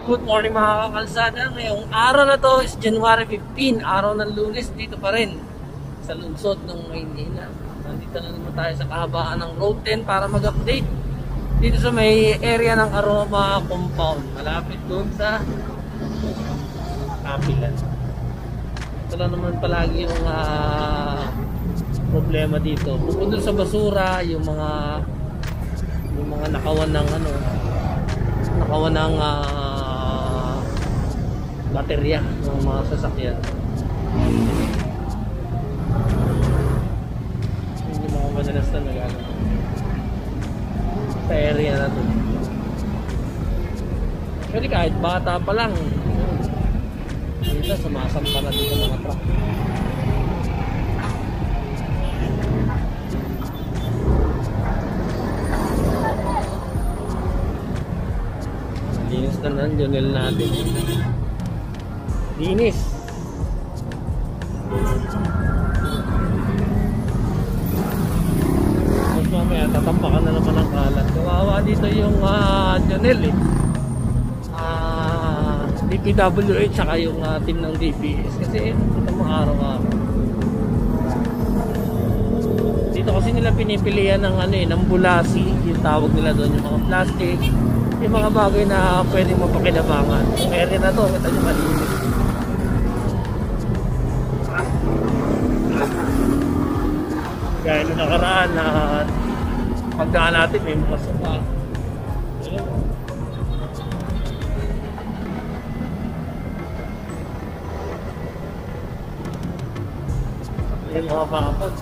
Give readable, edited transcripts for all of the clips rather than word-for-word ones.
Good morning mga kakalsada. Ngayong araw na to is January 15, araw ng Lunes, dito pa rin sa lungsod ng Maynila. Nandito na naman tayo sa kahabaan ng Road 10 para mag-update dito sa may area ng Aroma Compound, malapit doon sa Kapilan. Ito lang naman palagi yung problema dito. Bukod doon sa basura, yung mga nakawan ng baterya ng mga sasakyan. Hindi mga madalas na nagagawa sa area na to. Actually kahit bata pa lang dito sumasampa na dito mga truck. Linis na ng journal natin. Linis. Tapos mamaya tatampakan na naman ang kalat. Kawawa dito yung journal eh. DPWH saka yung team ng DPS. Kasi ito mga araw-araw. Dito kasi nila pinipilian ng ng bulasi. Yung tawag nila doon, yung mga plastic. Yung mga bagay na pwedeng mapakinabangan. Yung area na to, kita nyo malinis. Gaya nung nakaraan na pagdaan natin may mga sopa. Yung mga bakapag.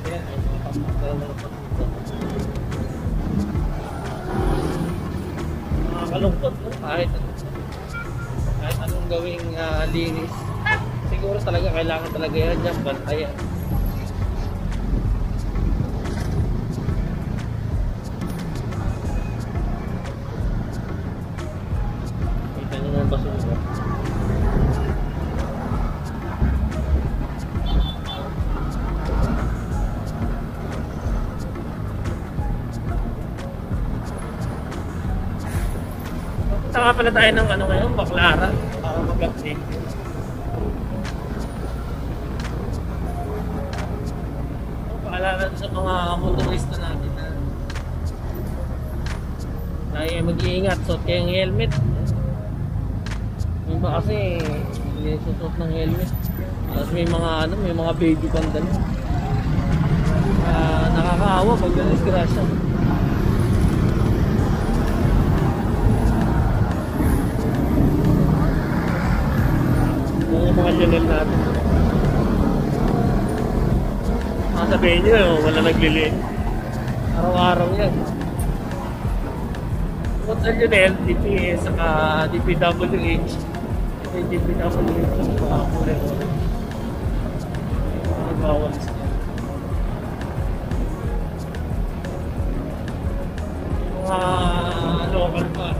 Ayan, ay mga kapag. Kalungkot, no? kahit anong gawing linis, siguro talaga kailangan talaga yan dyan, bantayan. Kita nyo mga basura. Saka pala tayo ng ngayon, Baclaran para mag-update. Paalala sa mga motorista natin na mag-iingat, suot kayong helmet. Yung iba kasi hindi suot ng helmet. Tapos may mga baby pandan. Nakakaawa pag na-disgrasya. Mga journal natin. Sabihin nyo, wala nagliliin. Araw-araw yan. Bukod sa journal, DPS, saka DPWH. Yung DPWH yung mga kulay. Yung bawal siya. Yung mga local pa.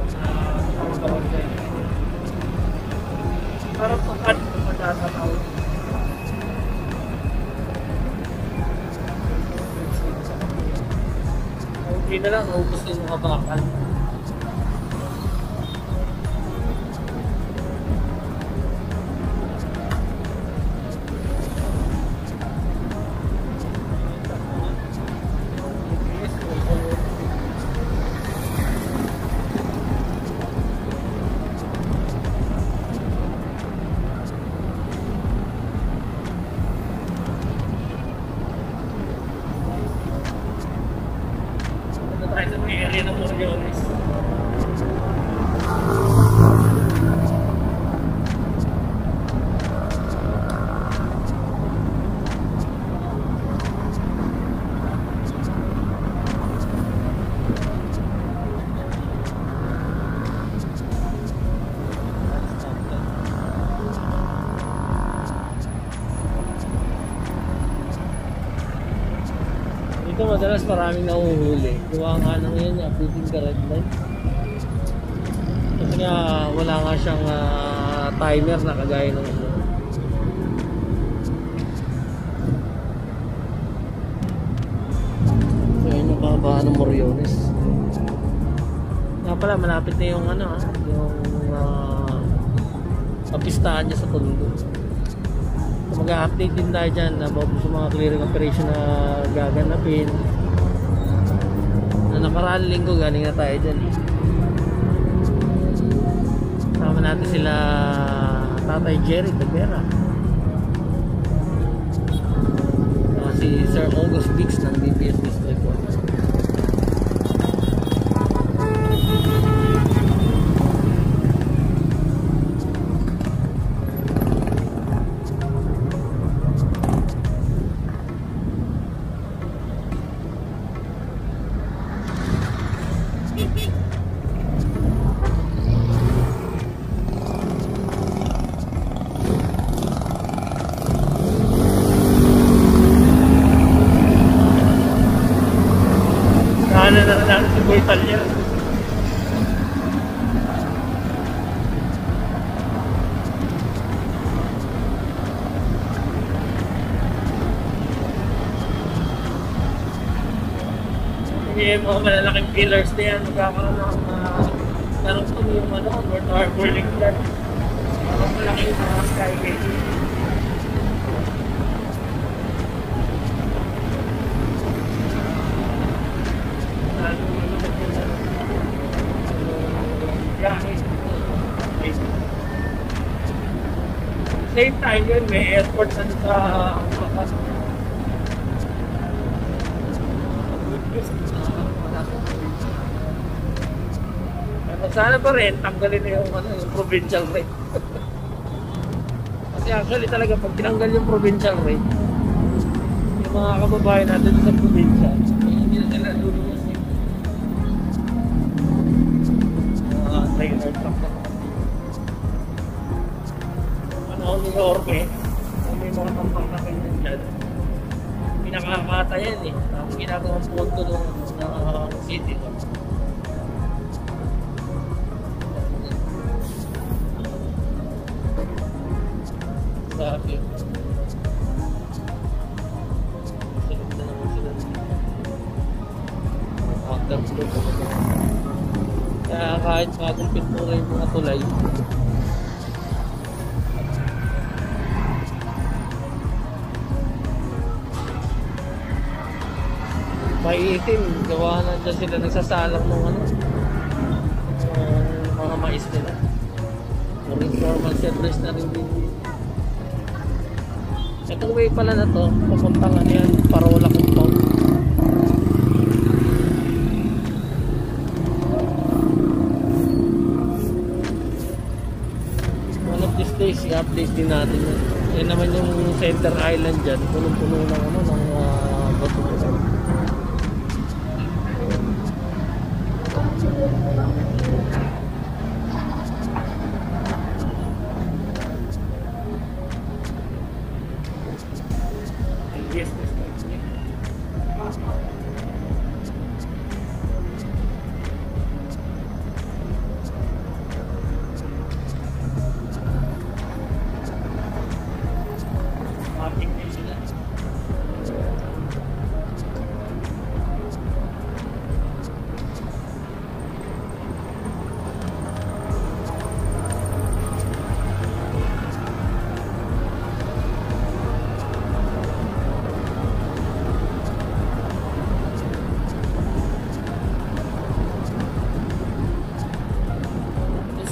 Ang bawal siya. Parang pagkat matatataw. Hindi na lang, naubos yung mga bakal. Sa mga area ng Moriones. Dito madalas maraming nahuhuli. Gawa nga nang yan, updating ka red light. Kasi nga wala nga siyang timer na kagaya ng so yun yung kahabaan ng Moriones. Nga pala malapit na yung yung kapistahan niya sa Tondo. So, mag-update din tayo dyan about sa mga clearing operation na gaganapin. Na nakaraan linggo galing na tayo dyan. Sama natin sila Tatay Jerry Tagera, si Sir August Biggs ng DPS District 1. Ano na lang si Boy Talya. Yung mga malalaking pillars na yan, magkakaroon ng tarong po yung North Harbor Link dyan. Malaking skyway. Same time yun, may airport na sa Bakas. Sana pa rin, tanggalin na yung provincial rate. Kasi actually talaga, pag tinanggal yung provincial rate, yung mga kababayan natin sa probinsya, hindi na sila lulubos yung trailer truck na. Panahon ni Orbe, kung may mga tampang na kanyan dyan, pinakakata yan eh. Ang ginagawang punto ng city. Sabi. Sunod na naman sila. Afterflow. Kaya kahit bagong pintura yung mga tulay, maiitim, gawa na dyan sila nagsasalang ng mga mais nila. Or informal settlers na rin din. Itong way pala na to, papuntang ano yan, Parola Compound. One of these days, i-update din natin yun. Yan naman yung center island dyan, punong-puno ng bato.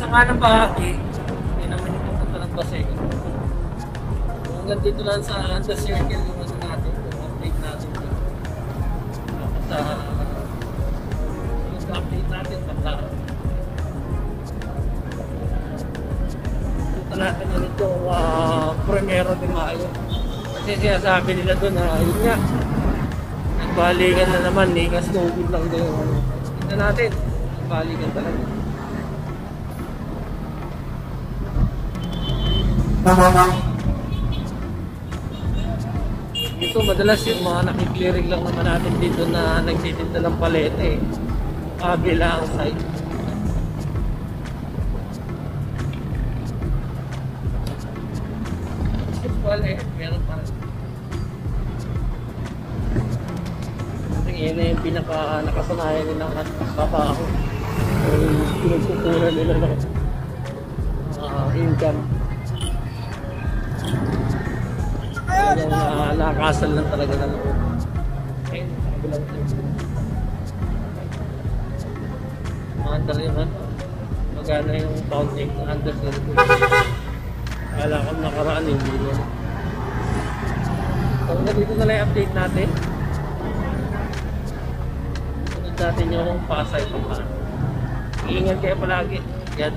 Nga ng bahagi, hindi naman yung pupunta ng Paseo. Hanggang dito lang sa the circle yung ano natin, yung update natin. Tapos yung update natin, baka punta natin yun itong Primero de Mayo. Kasi sinasabi nila doon na yun nga, nagbalikan na naman, kasi COVID lang doon. Tignan natin, nagbalikan talaga. Ito madalas yung mga nakiklearing lang naman natin dito na nagtitinda ng palete eh. Kabila ang side. Palete, meron pa rin. Kasi yun na yung pinaka nakasanayan nilang baba ako. Yung pinagkukunan nila ng income. Kalakasan lang talaga na loob. Ayun, kabilang ito. Under yung ano. Magana yung fountain ng under sa ito. Kala ko nakaraan hindi mo. So, dito na lang yung update natin. Sunod natin yung Pasay pa. Iingat kayo palagi. Yan.